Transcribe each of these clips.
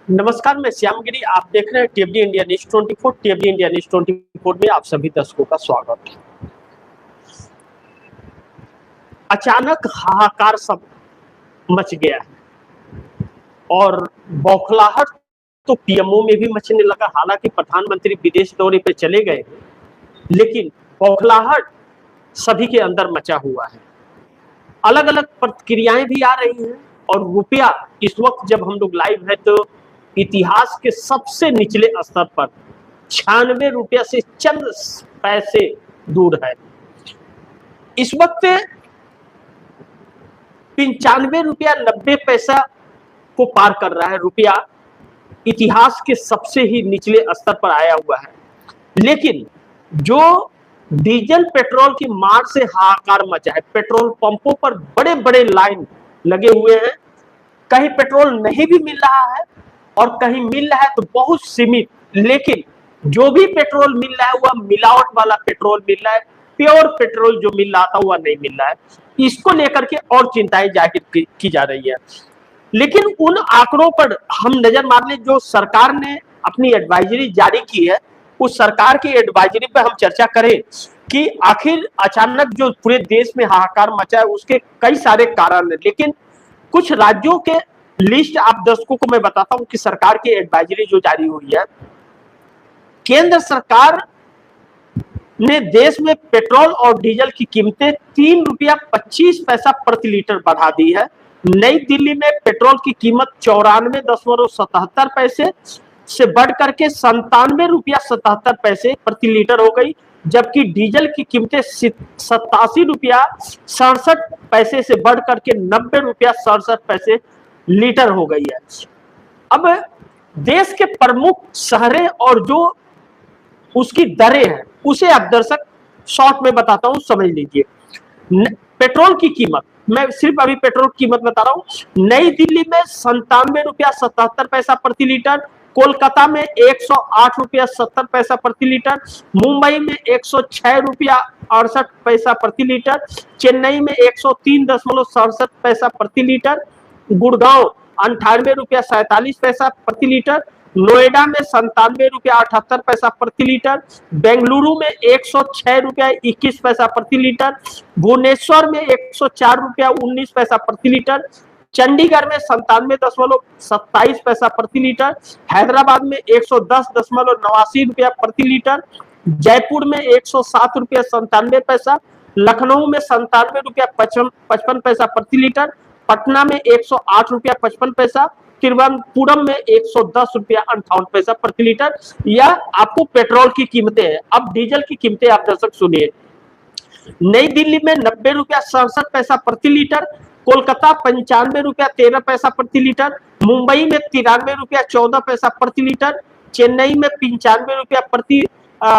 नमस्कार, मैं श्यामगिरी। आप देख रहे हैं टीएफडी इंडिया न्यूज 24। टीएफडी इंडिया न्यूज 24 में आप सभी दर्शकों का स्वागत है। अचानक हाहाकार सब मच गया है और बौखलाहट तो पीएमओ में भी मचने लगा। हालांकि प्रधानमंत्री विदेश दौरे पे चले गए, लेकिन बौखलाहट सभी के अंदर मचा हुआ है। अलग अलग प्रतिक्रियाएं भी आ रही हैं और रुपया इस वक्त जब हम लोग लाइव है तो इतिहास के सबसे निचले स्तर पर 96 रुपया से चंद पैसे दूर है। इस वक्त 95 रुपया 90 पैसा को पार कर रहा है। रुपया इतिहास के सबसे ही निचले स्तर पर आया हुआ है। लेकिन जो डीजल पेट्रोल की मार से हाहाकार मचा है, पेट्रोल पंपों पर बड़े बड़े लाइन लगे हुए हैं। कहीं पेट्रोल नहीं भी मिल रहा है और कहीं मिल रहा है तो बहुत सीमित। लेकिन जो भी पेट्रोल मिल रहा है वह मिलावट वाला पेट्रोल मिल रहा है। प्योर पेट्रोल जो मिल रहा था वह नहीं मिल रहा है। इसको लेकर के और चिंताएं जाहिर की जा रही है। लेकिन उन आंकड़ों पर हम नजर मार लें जो सरकार ने अपनी एडवाइजरी जारी की है, उस सरकार की एडवाइजरी पे हम चर्चा करें कि आखिर अचानक जो पूरे देश में हाहाकार मचा है उसके कई सारे कारण है। लेकिन कुछ राज्यों के लिस्ट आप दर्शकों को मैं बताता हूं कि सरकार की एडवाइजरी जो जारी हुई है। केंद्र सरकार ने देश में पेट्रोल और डीजल की कीमतें 3 रुपया 25 पैसा प्रति लीटर बढ़ा दी है। नई दिल्ली में पेट्रोल की कीमत 94.77 पैसे से बढ़ करके 97 रुपया 77 पैसे प्रति लीटर हो गई, जबकि डीजल की कीमतें 87 रुपया 67 पैसे से बढ़ करके 90 रुपया 67 पैसे लीटर हो गई है। अब देश के प्रमुख शहरें और जो उसकी दरें हैं उसे आप दर्शक शॉर्ट में बताता हूं, समझ लीजिए। पेट्रोल की कीमत, मैं सिर्फ अभी पेट्रोल की कीमत बता रहा हूं। नई दिल्ली में 97 रुपया 77 पैसा प्रति लीटर, कोलकाता में 108 रुपया 70 पैसा प्रति लीटर, मुंबई में 106 रुपया 68 पैसा प्रति लीटर, चेन्नई में 103.67 पैसा प्रति लीटर, गुड़गांव 98 रुपया 47 पैसा प्रति लीटर, नोएडा में 97 रुपया 78 पैसा प्रति लीटर, बेंगलुरु में 106 रुपया 21 पैसा प्रति लीटर, भुवनेश्वर में 104 रुपया 19 पैसा प्रति लीटर, चंडीगढ़ में 97.27 पैसा प्रति लीटर, हैदराबाद में 110.89 रुपया प्रति लीटर, जयपुर में 107 रुपया 97 पैसा, लखनऊ में 97 रुपया 55 पैसा प्रति लीटर, पटना में 108 रुपया 55 पैसा, तिरुवनंतपुरम में 110 रुपया 58 पैसा प्रति लीटर। यह आपको पेट्रोल की कीमतें हैं। अब डीजल की कीमतें आप दर्शक सुनिए। नई दिल्ली में 90 रुपया 67 पैसा प्रति लीटर, कोलकाता 95 रुपया 13 पैसा प्रति लीटर, मुंबई में 93 रुपया 14 पैसा प्रति लीटर, चेन्नई में 95 रुपया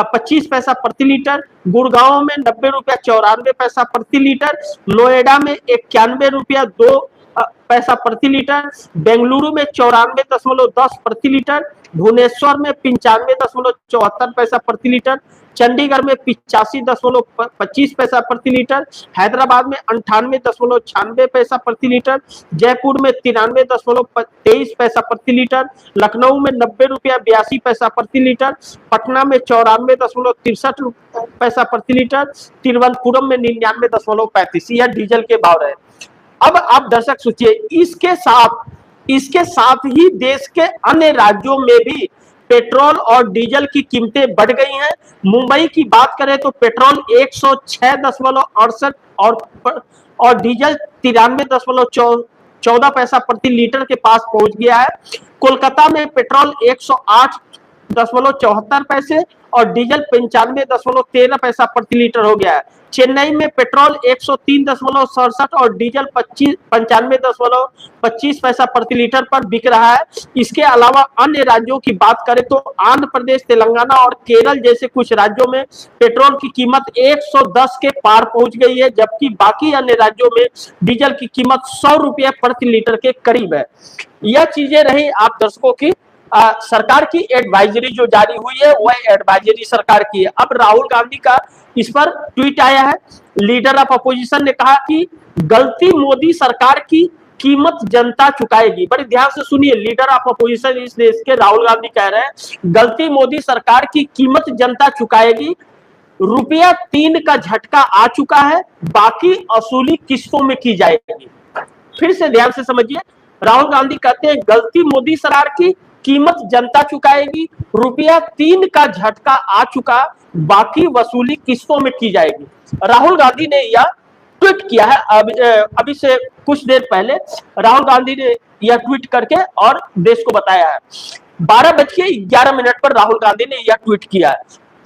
25 पैसा प्रति लीटर, गुड़गांव में 90 रुपया 94 पैसा प्रति लीटर, नोएडा में 91 रुपया 2 पैसा प्रति लीटर, बेंगलुरु में 94.10 प्रति लीटर, भुवनेश्वर में 95.74 पैसा प्रति लीटर, चंडीगढ़ में 85.25 पैसा प्रति लीटर, हैदराबाद में 98.96 पैसा प्रति लीटर, जयपुर में 93.23 पैसा प्रति लीटर, लखनऊ में 90 रुपया 82 पैसा प्रति लीटर, पटना में 94.63 पैसा प्रति लीटर, तिरुवनंतपुरम में 99.35। यह डीजल के भाव रहे। अब आप दर्शक सोचिए, इसके साथ ही देश के अन्य राज्यों में भी पेट्रोल और डीजल की कीमतें बढ़ गई हैं। मुंबई की बात करें तो पेट्रोल 106.68 और डीजल 93.14 पैसा प्रति लीटर के पास पहुंच गया है। कोलकाता में पेट्रोल 108.74 पैसे और डीजल 95.13 पैसा प्रति लीटर हो गया है। चेन्नई में पेट्रोल 103.67 और डीजल 95.25 पैसा प्रति लीटर पर बिक रहा है। इसके अलावा अन्य राज्यों की बात करें तो आंध्र प्रदेश, तेलंगाना और केरल जैसे कुछ राज्यों में पेट्रोल की कीमत 110 के पार पहुंच गई है, जबकि बाकी अन्य राज्यों में डीजल की कीमत 100 रुपये प्रति लीटर के करीब है। यह चीजें रही आप दर्शकों की सरकार की एडवाइजरी जो जारी हुई है, वह एडवाइजरी सरकार की है। अब राहुल गांधी का इस पर ट्वीट आया है। लीडर ऑफ अपोजिशन ने कहा कि गलती मोदी सरकार की कीमत जनता चुकाएगी। बड़े ध्यान से सुनिए, लीडर ऑफ अपोजिशन इस देश के राहुल गांधी कह रहे हैं गलती मोदी सरकार की, कीमत जनता चुकाएगी। ₹3 का झटका आ चुका है, बाकी वसूली किस्तों में की जाएगी। फिर से ध्यान से समझिए, राहुल गांधी कहते हैं गलती मोदी सरकार की, कीमत जनता चुकाएगी। ₹3 का झटका आ चुका, बाकी वसूली किस्तों में की जाएगी। राहुल गांधी ने यह ट्वीट किया है अभी से कुछ देर पहले। राहुल गांधी ने यह ट्वीट करके और देश को बताया है। 12:11 पर राहुल गांधी ने यह ट्वीट किया है।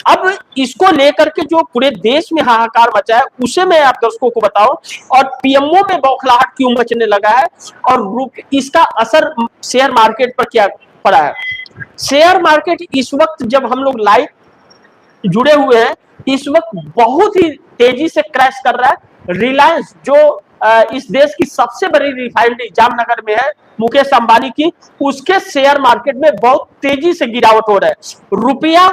अब इसको लेकर के जो पूरे देश में हाहाकार मचा है उसे मैं आप दर्शकों को बताऊं, और पीएमओ में बौखलाहट क्यों मचने लगा है और इसका असर शेयर मार्केट पर क्या पड़ा है। शेयर मार्केट इस वक्त जब हम लोग लाइव जुड़े हुए हैं, इस वक्त बहुत ही तेजी से क्रैश कर रहा है। रिलायंस जो इस देश की सबसे बड़ी रिफाइनरी जामनगर में है, मुकेश अंबानी की, उसके शेयर मार्केट में बहुत तेजी से गिरावट हो रहा है। रुपया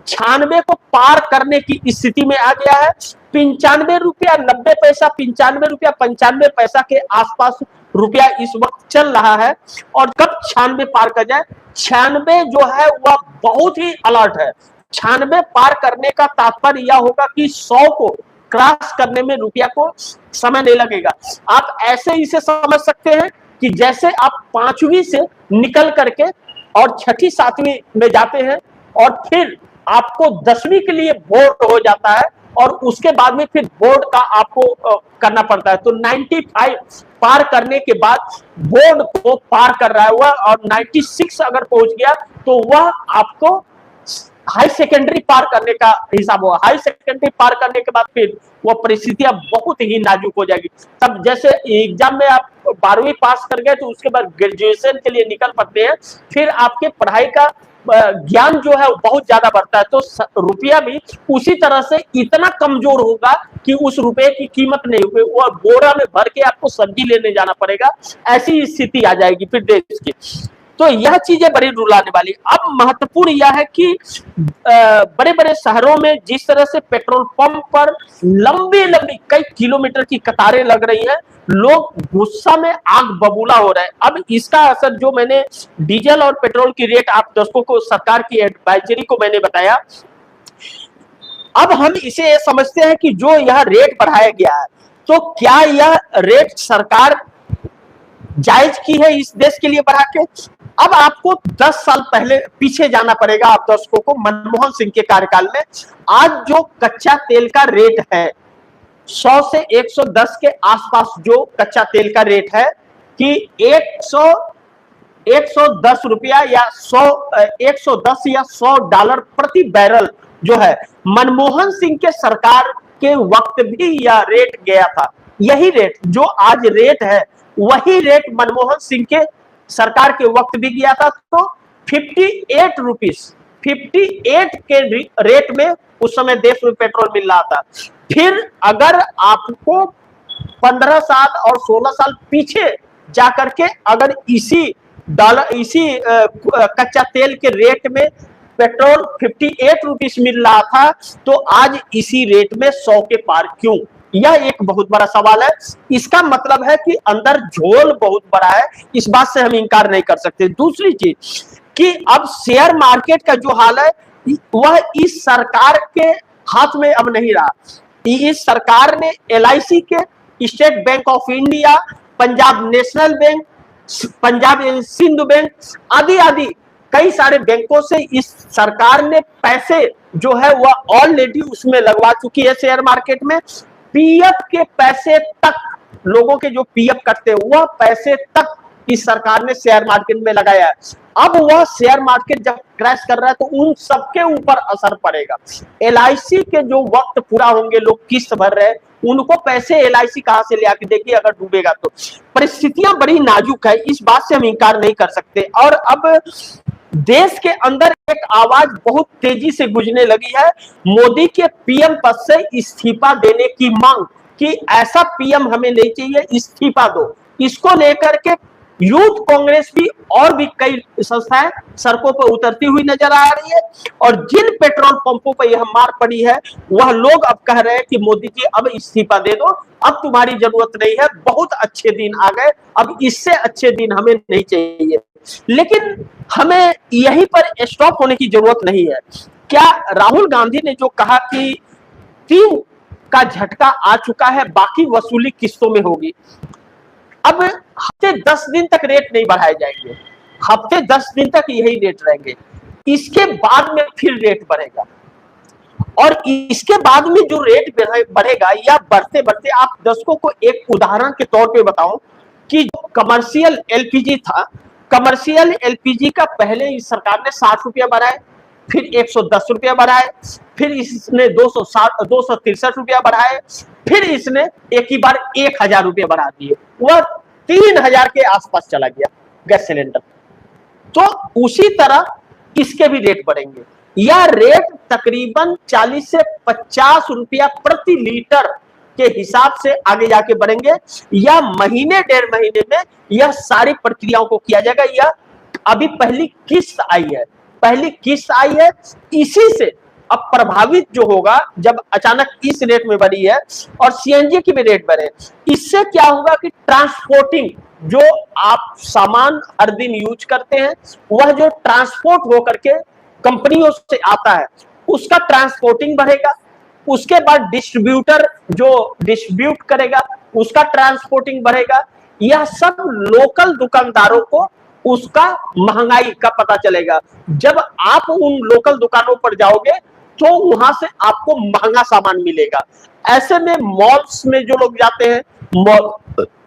96 को पार करने की स्थिति में आ गया है। ₹95.90, ₹95.95 के आसपास रुपया इस वक्त चल रहा है। और कब 96 पार कर जाए, 96 जो है वह बहुत ही अलर्ट है। 96 पार करने का तात्पर्य यह होगा कि 100 को क्रॉस करने में रुपया को समय नहीं लगेगा। आप ऐसे इसे समझ सकते हैं कि जैसे आप 5वीं से निकल करके और 6ठी 7वीं में जाते हैं और फिर आपको 10वीं के लिए बोर्ड हो जाता है और उसके बाद में फिर बोर्ड का आपको करना पड़ता है। तो 95 पार करने के बाद बोर्ड को पार कर रहा है वह, और 96 अगर पहुंच गया तो वह आपको हाई सेकेंडरी पार करने का हिसाब होगा। हाई सेकेंडरी पार करने के बाद फिर वह परिस्थितियां बहुत ही नाजुक हो जाएगी। तब जैसे एग्जाम में आप 12वीं पास कर गए तो उसके बाद ग्रेजुएशन के लिए निकल पड़ते हैं, फिर आपके पढ़ाई का ज्ञान जो है बहुत ज्यादा बढ़ता है। तो रुपया भी उसी तरह से इतना कमजोर होगा कि उस रुपए की कीमत नहीं होगी, वो बोरा में भर के आपको सब्जी लेने जाना पड़ेगा। ऐसी स्थिति आ जाएगी फिर देश की। तो यह चीजें बड़ी रुलाने वाली। अब महत्वपूर्ण यह है कि बड़े बड़े शहरों में जिस तरह से पेट्रोल पंप पर लंबी लंबी कई किलोमीटर की कतारें लग रही हैं, लोग गुस्सा में आग बबूला हो रहे हैं। अब इसका असर जो मैंने डीजल और पेट्रोल की रेट आप दर्शकों को सरकार की एडवाइजरी को मैंने बताया, अब हम इसे समझते हैं कि जो यह रेट बढ़ाया गया है तो क्या यह रेट सरकार जायज की है इस देश के लिए बढ़ा के। अब आपको 10 साल पहले पीछे जाना पड़ेगा आप दर्शकों को, मनमोहन सिंह के कार्यकाल में। आज जो कच्चा तेल का रेट है 100 से 110 के आसपास, जो कच्चा तेल का रेट है कि 110 रुपया या 110 या $100 प्रति बैरल जो है, मनमोहन सिंह के सरकार के वक्त भी यह रेट गया था। यही रेट जो आज रेट है वही रेट मनमोहन सिंह के सरकार के वक्त भी गया था। तो 58 के रेट में उस समय देश में पेट्रोल मिल रहा था। फिर अगर आपको 15 साल और 16 साल पीछे जाकर के अगर इसी कच्चा तेल के रेट में पेट्रोल 58 रुपीस मिल रहा था तो आज इसी रेट में 100 के पार क्यों? यह एक बहुत बड़ा सवाल है। इसका मतलब है कि अंदर झोल बहुत बड़ा है, इस बात से हम इंकार नहीं कर सकते। दूसरी चीज कि अब शेयर मार्केट का जो हाल है वह इस सरकार के हाथ में अब नहीं रहा। इस सरकार ने LIC के, state bank of India, Punjab national bank, Punjab and Sindhu bank आदि आदि कई सारे बैंकों से इस सरकार ने पैसे जो है वह ऑलरेडी उसमें लगवा चुकी है शेयर मार्केट में। पीएफ के पैसे तक, लोगों के जो पीएफ कटते हैं वह पैसे तक इस सरकार ने शेयर मार्केट में लगाया है। अब वह शेयर मार्केट जब क्रैश कर रहा है तो उन सबके ऊपर असर पड़ेगा। LIC के जो वक्त पूरा होंगे, लोग किस्त भर रहे हैं, उनको पैसे LIC कहां से ले आके देगी अगर डूबेगा तो। परिस्थितियां बड़ी नाजुक है, इस बात से हम इंकार नहीं कर सकते। और अब देश के अंदर एक आवाज बहुत तेजी से गूंजने लगी है, मोदी के पीएम पद से इस्तीफा देने की मांग, कि ऐसा पीएम हमें नहीं चाहिए, इस्तीफा दो। इसको लेकर के यूथ कांग्रेस भी और भी कई संस्थाएं सड़कों पर उतरती हुई नजर आ रही है। और जिन पेट्रोल पंपों पर यह मार पड़ी है, वह लोग अब कह रहे हैं कि मोदी जी अब इस्तीफा दे दो, अब तुम्हारी जरूरत नहीं है, बहुत अच्छे दिन आ गए, अब इससे अच्छे दिन हमें नहीं चाहिए। लेकिन हमें यहीं पर स्टॉप होने की जरूरत नहीं है। क्या राहुल गांधी ने जो कहा कि 3 का झटका आ चुका है, बाकी वसूली किस्तों में होगी, अब हफ्ते 10 दिन तक रेट नहीं बढ़ाए जाएंगे, हफ्ते 10 दिन तक यही रेट रहेंगे, इसके बाद में फिर रेट बढ़ेगा। और इसके बाद में जो रेट बढ़ेगा या बढ़ते बढ़ते, आप दर्शकों को एक उदाहरण के तौर पे बताऊं कि जो कमर्शियल एलपीजी था, कमर्शियल एलपीजी का पहले इस सरकार ने 60 रुपया बढ़ाए, फिर 110 रुपया बढ़ाए, फिर इसने 263 रुपया बढ़ाए, फिर इसने एक ही बार 1000 रुपया बढ़ा दिए, वह 3000 के आसपास चला गया गैस सिलेंडर। तो उसी तरह इसके भी रेट बढ़ेंगे। यह रेट तकरीबन 40 से 50 रुपया प्रति लीटर के हिसाब से आगे जाके बढ़ेंगे, या महीने 1.5 महीने में यह सारी प्रक्रियाओं को किया जाएगा। यह अभी पहली किस्त आई है, पहली किस्त आई है, इसी से अब प्रभावित जो होगा, जब अचानक इस रेट में बढ़ी है और सीएनजी की भी रेट बढ़े, इससे क्या होगा कि ट्रांसपोर्टिंग, जो आप सामान हर दिन यूज करते हैं, वह जो ट्रांसपोर्ट होकर के कंपनियों से आता है, उसका ट्रांसपोर्टिंग बढ़ेगा। उसके बाद डिस्ट्रीब्यूटर जो डिस्ट्रीब्यूट करेगा, उसका ट्रांसपोर्टिंग बढ़ेगा। यह सब लोकल दुकानदारों को उसका महंगाई का पता चलेगा। जब आप उन लोकल दुकानों पर जाओगे तो वहां से आपको महंगा सामान मिलेगा। ऐसे में मॉल्स में जो लोग जाते हैं,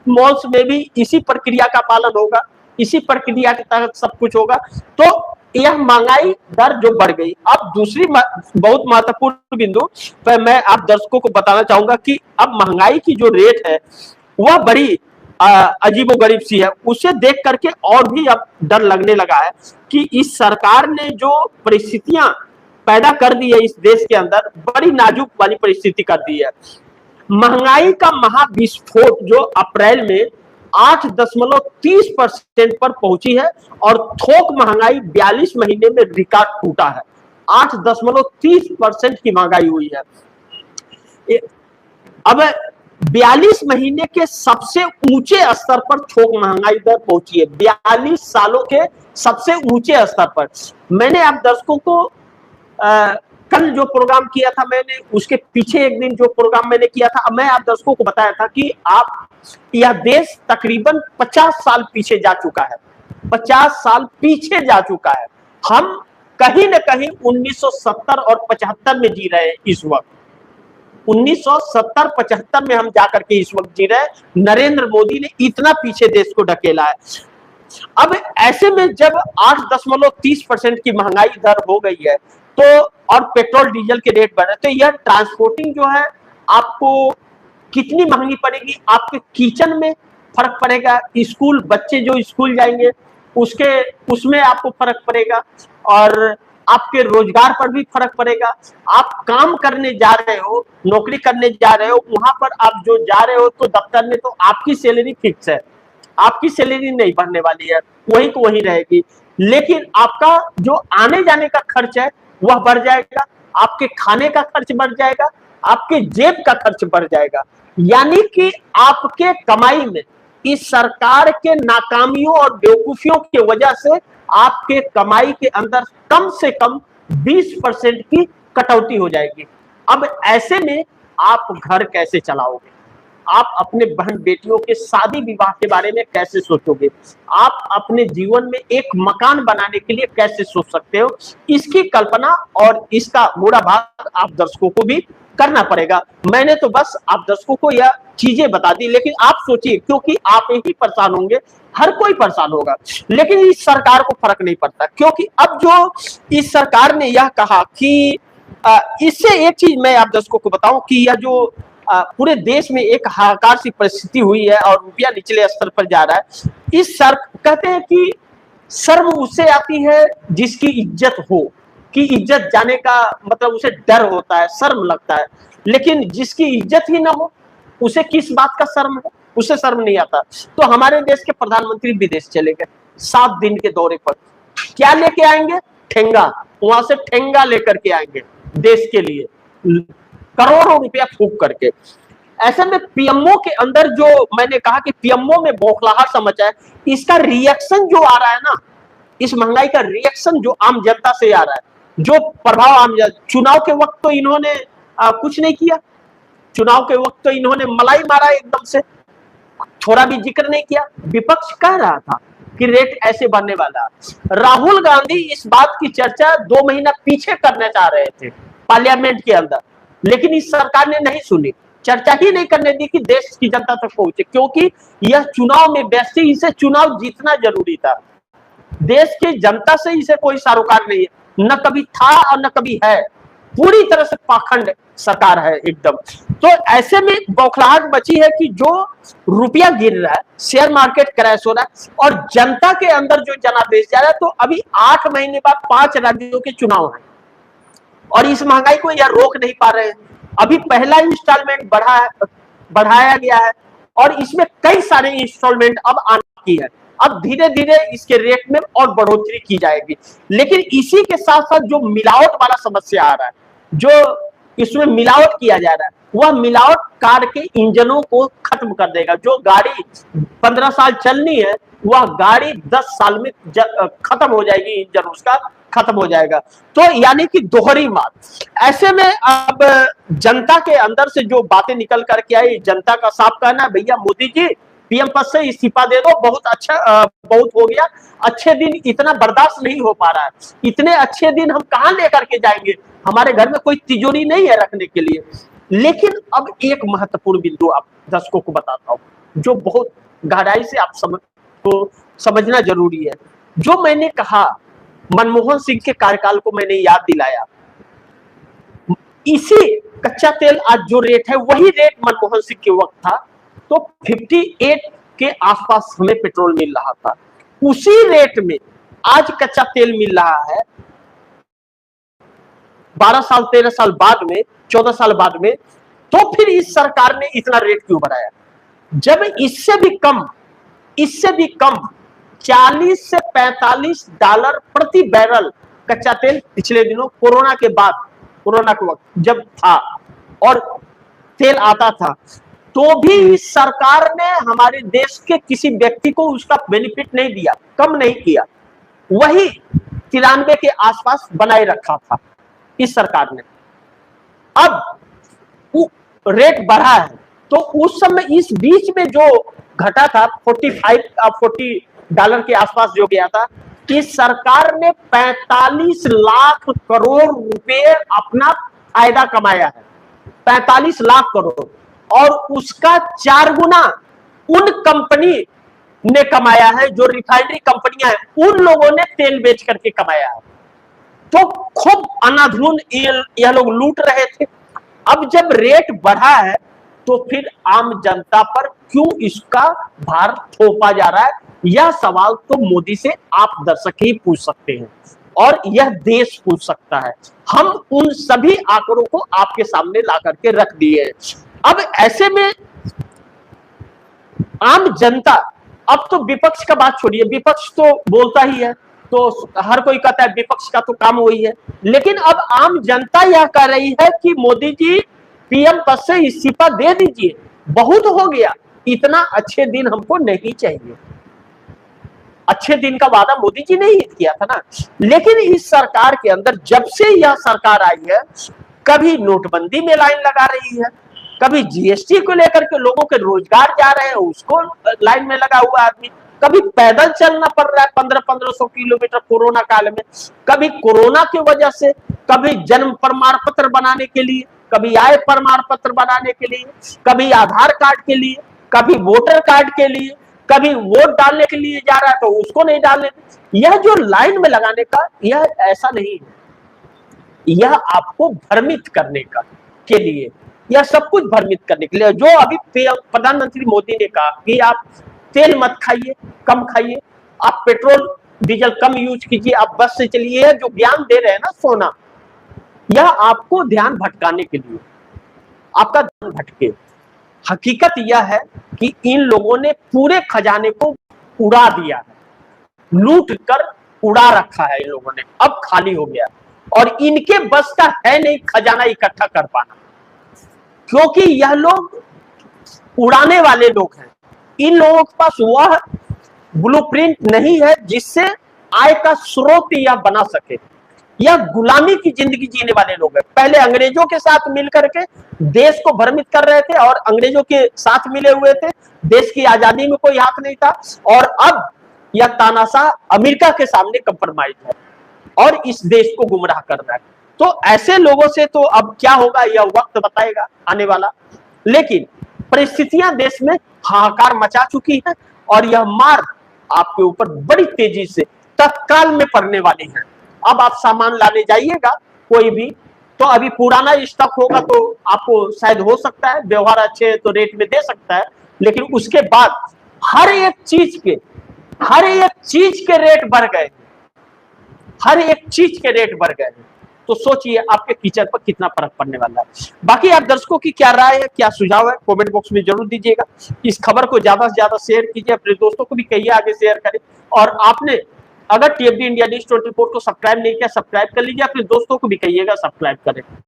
मॉल्स में भी इसी प्रक्रिया का पालन होगा, इसी प्रक्रिया के तहत सब कुछ होगा। तो यह महंगाई दर जो बढ़ गई। अब दूसरी बहुत महत्वपूर्ण बिंदु पर मैं आप दर्शकों को बताना चाहूंगा कि अब महंगाई की जो रेट है वह बड़ी अजीबोगरीब सी है। उसे देख करके और भी अब डर लगने लगा है कि इस सरकार ने जो परिस्थितियां पैदा कर दी है इस देश के अंदर, बड़ी नाजुक वाली परिस्थिति कर दी है। महंगाई का महाविस्फोट जो अप्रैल में 8.30% पर पहुंची है, और थोक महंगाई 42 महीने में रिकॉर्ड टूटा है। 8.30% की महंगाई हुई है। अब 42 महीने के सबसे ऊंचे स्तर पर थोक महंगाई दर पहुंची है, 42 सालों के सबसे ऊंचे स्तर पर। मैंने आप दर्शकों को कल जो प्रोग्राम किया था, मैंने उसके पीछे एक दिन जो प्रोग्राम मैंने किया था, मैं आप दर्शकों को बताया था कि आप यह देश तकरीबन 50 साल पीछे जा चुका है, 50 साल पीछे जा चुका है। हम कहीं न कहीं 1970 और 75 में जी रहे हैं इस वक्त। 1970-75 में हम जाकर के इस वक्त जी रहे हैं। नरेंद्र मोदी ने इतना पीछे देश को ढकेला है। अब ऐसे में जब 8.30% की महंगाई दर हो गई है, तो और पेट्रोल डीजल के रेट बढ़ रहे, तो यह ट्रांसपोर्टिंग जो है आपको कितनी महंगी पड़ेगी। आपके किचन में फर्क पड़ेगा, स्कूल बच्चे जो स्कूल जाएंगे उसमें आपको फर्क पड़ेगा, और आपके रोजगार पर भी फर्क पड़ेगा। आप काम करने जा रहे हो, नौकरी करने जा रहे हो, वहां पर आप जो जा रहे हो तो दफ्तर में, तो आपकी सैलरी फिक्स है, आपकी सैलरी नहीं बढ़ने वाली है, वही को वही रहेगी। लेकिन आपका जो आने जाने का खर्च है वह बढ़ जाएगा, आपके खाने का खर्च बढ़ जाएगा, आपके जेब का खर्च बढ़ जाएगा। यानी कि आपके कमाई में इस सरकार के नाकामियों और बेवकूफियों की वजह से आपके कमाई के अंदर कम से कम 20% की कटौती हो जाएगी। अब ऐसे में आप घर कैसे चलाओगे? आप अपने बहन बेटियों के शादी विवाह के बारे में कैसे सोचोगे? आप अपने जीवन में एक मकान बनाने के लिए कैसे सोच सकते हो? इसकी कल्पना और इसका बुरा भाग आप दर्शकों को भी करना पड़ेगा। मैंने तो बस आप दर्शकों को यह चीजें बता दी, लेकिन आप सोचिए, क्योंकि आप ही परेशान होंगे, हर कोई परेशान होगा, लेकिन इस सरकार को फर्क नहीं पड़ता। क्योंकि अब जो इस सरकार ने यह कहा कि इससे एक चीज मैं आप दर्शकों को बताऊं कि यह जो पूरे देश में एक हाहाकार सी परिस्थिति हुई है और रुपया निचले स्तर पर जा रहा है। इस सर कहते हैं कि शर्म उससे आती है जिसकी इज्जत हो, कि इज्जत जाने का मतलब उसे डर होता है, शर्म लगता है। लेकिन जिसकी इज्जत ही ना हो, उसे किस बात का शर्म है? उसे शर्म नहीं आता। तो हमारे देश के प्रधानमंत्री विदेश चले गए 7 दिन के दौरे पर, क्या लेके आएंगे? ठेंगा, वहां से ठेंगा लेकर के आएंगे देश के लिए, करोड़ों रुपया फूंक करके। ऐसे में पीएमओ के अंदर जो मैंने कहा कि पीएमओ में बौखलाहट समझ है, इसका रिएक्शन जो आ रहा है ना, इस महंगाई का रिएक्शन जो आम जनता से आ रहा है, जो प्रभाव आम जनता, चुनाव के वक्त तो इन्होंने कुछ नहीं किया, चुनाव के वक्त तो इन्होंने मलाई मारा एकदम से, थोड़ा भी जिक्र नहीं किया। विपक्ष कह रहा था कि रेट ऐसे बढ़ने वाला। राहुल गांधी इस बात की चर्चा 2 महीना पीछे करना चाह रहे थे पार्लियामेंट के अंदर, लेकिन इस सरकार ने नहीं सुनी, चर्चा ही नहीं करने दी कि देश की जनता तक पहुंचे, क्योंकि यह चुनाव में व्यस्त, इसे चुनाव जीतना जरूरी था। देश की जनता से इसे कोई सरोकार नहीं है, न कभी था और न कभी है, पूरी तरह से पाखंड सरकार है एकदम। तो ऐसे में बौखलाहट बची है कि जो रुपया गिर रहा है, शेयर मार्केट क्रैश हो रहा है और जनता के अंदर जो जनादेश जा रहा है। तो अभी 8 महीने बाद 5 राज्यों के चुनाव है और इस महंगाई को यह रोक नहीं पा रहे हैं। अभी पहला इंस्टॉलमेंट बढ़ाया गया है और इसमें कई सारे इंस्टॉलमेंट अब आने की है। अब धीरे धीरे इसके रेट में और बढ़ोतरी की जाएगी, लेकिन इसी के साथ साथ जो मिलावट वाला समस्या आ रहा है, जो इसमें मिलावट किया जा रहा है, वह मिलावट कार के इंजनों को खत्म कर देगा। जो गाड़ी 15 साल चलनी है, वह गाड़ी 10 साल में खत्म हो जाएगी, इंजन उसका खत्म हो जाएगा। तो यानी कि दोहरी मार। ऐसे में अब जनता के अंदर से जो बातें निकल करके आई, जनता का साफ कहना है, भैया मोदी जी पीएम पद से इस्तीफा दे दो, बहुत अच्छा, बहुत हो गया, अच्छे दिन इतना बर्दाश्त नहीं हो पा रहा है, इतने अच्छे दिन हम कहां लेकर के जाएंगे, हमारे घर में कोई तिजोरी नहीं है रखने के लिए। लेकिन अब एक महत्वपूर्ण बिंदु आप दर्शकों को बताता हूं, जो बहुत गहराई से आप समझना जरूरी है। जो मैंने कहा, मनमोहन सिंह के कार्यकाल को मैंने याद दिलाया, इसी कच्चा तेल आज जो रेट है वही रेट मनमोहन सिंह के वक्त था, तो 58 के आसपास हमें पेट्रोल मिल रहा था। उसी रेट में आज कच्चा तेल मिल रहा है 12 साल 13 साल बाद में, 14 साल बाद में। तो फिर इस सरकार ने इतना रेट क्यों बढ़ाया, जब इससे भी कम 40 से 45 डॉलर प्रति बैरल कच्चा तेल पिछले दिनों कोरोना के बाद, कोरोना के वक्त जब था और तेल आता था, तो भी इस सरकार ने हमारे देश के किसी व्यक्ति को उसका बेनिफिट नहीं दिया, कम नहीं किया, वही 93 के आसपास बनाए रखा था इस सरकार ने। अब रेट बढ़ा है, तो उस समय इस बीच में जो घटा था 40 डॉलर के आसपास जो गया था, इस सरकार ने 45 लाख करोड़ रुपए अपना फायदा कमाया है, 45 लाख करोड़, और उसका 4 गुना उन कंपनी ने कमाया है, जो रिफाइनरी कंपनियां हैं, उन लोगों ने तेल बेच करके कमाया है। तो खूब अनाधुन यह लोग लूट रहे थे। अब जब रेट बढ़ा है, तो फिर आम जनता पर क्यों इसका भार थोपा जा रहा है, यह सवाल तो मोदी से आप दर्शक ही पूछ सकते हैं और यह देश पूछ सकता है। हम उन सभी आंकड़ों को आपके सामने ला करके रख दिए हैं। अब ऐसे में आम जनता, अब तो विपक्ष का बात छोड़िए, विपक्ष तो बोलता ही है, तो हर कोई कहता है विपक्ष का तो काम वही है, लेकिन अब आम जनता यह कह रही है कि मोदी जी पीएम पद से इस्तीफा दे दीजिए, बहुत हो गया, इतना अच्छे दिन हमको नहीं चाहिए। अच्छे दिन का वादा मोदी जी ने ही किया था ना। लेकिन इस सरकार के अंदर जब से यह सरकार आई है, कभी नोटबंदी में लाइन लगा रही है, कभी जीएसटी को लेकर के लोगों के रोजगार जा रहे हैं उसको लाइन में लगा हुआ आदमी, कभी पैदल चलना पड़ रहा है 1500 किलोमीटर कोरोना काल में, कभी कोरोना की वजह से, कभी जन्म प्रमाण पत्र बनाने के लिए, कभी आय प्रमाण पत्र बनाने के लिए, कभी आधार कार्ड के लिए, कभी वोटर कार्ड के लिए, कभी वोट डालने के लिए जा रहा है तो उसको नहीं डालने। यह जो लाइन में लगाने का, यह ऐसा नहीं है, यह आपको भ्रमित करने का के लिए, यह सब कुछ भ्रमित करने के लिए। जो अभी प्रधानमंत्री मोदी ने कहा कि आप तेल मत खाइए, कम खाइए, आप पेट्रोल डीजल कम यूज कीजिए, आप बस से चलिए, जो ज्ञान दे रहे हैं ना सोना, यह आपको ध्यान भटकाने के लिए, आपका ध्यान भटके। हकीकत यह है कि इन लोगों ने पूरे खजाने को उड़ा दिया है, लूट कर उड़ा रखा है इन लोगों ने, अब खाली हो गया और इनके बस का है नहीं खजाना इकट्ठा कर पाना, क्योंकि यह लोग उड़ाने वाले लोग हैं। इन लोगों के पास वह ब्लूप्रिंट नहीं है जिससे आय का स्रोत यह बना सके। यह गुलामी की जिंदगी जीने वाले लोग हैं। पहले अंग्रेजों के साथ मिलकर के देश को भ्रमित कर रहे थे और अंग्रेजों के साथ मिले हुए थे, देश की आजादी में कोई हाथ नहीं था, और अब यह तानाशाह अमेरिका के सामने कंप्रोमाइज है और इस देश को गुमराह कर रहा है। तो ऐसे लोगों से तो अब क्या होगा यह वक्त बताएगा आने वाला, लेकिन परिस्थितियां देश में हाहाकार मचा चुकी है और यह मार आपके ऊपर बड़ी तेजी से तत्काल में पड़ने वाली है। अब आप सामान लाने जाइएगा कोई भी, तो अभी पुराना स्टॉक होगा तो आपको शायद हो सकता है व्यवहार अच्छे तो रेट में दे सकता है, लेकिन उसके बाद हर एक चीज के रेट बढ़ गए, हर एक चीज के रेट बढ़ गए। तो सोचिए आपके किचन पर कितना फर्क पड़ने वाला है। बाकी आप दर्शकों की क्या राय है, क्या सुझाव है, कमेंट बॉक्स में जरूर दीजिएगा। इस खबर को ज्यादा से ज्यादा शेयर कीजिए, अपने दोस्तों को भी कहिए आगे शेयर करें, और आपने अगर टीएफडी इंडिया न्यूज़ 24 को सब्सक्राइब नहीं किया सब्सक्राइब कर लीजिए, अपने दोस्तों को भी कहिएगा सब्सक्राइब करें।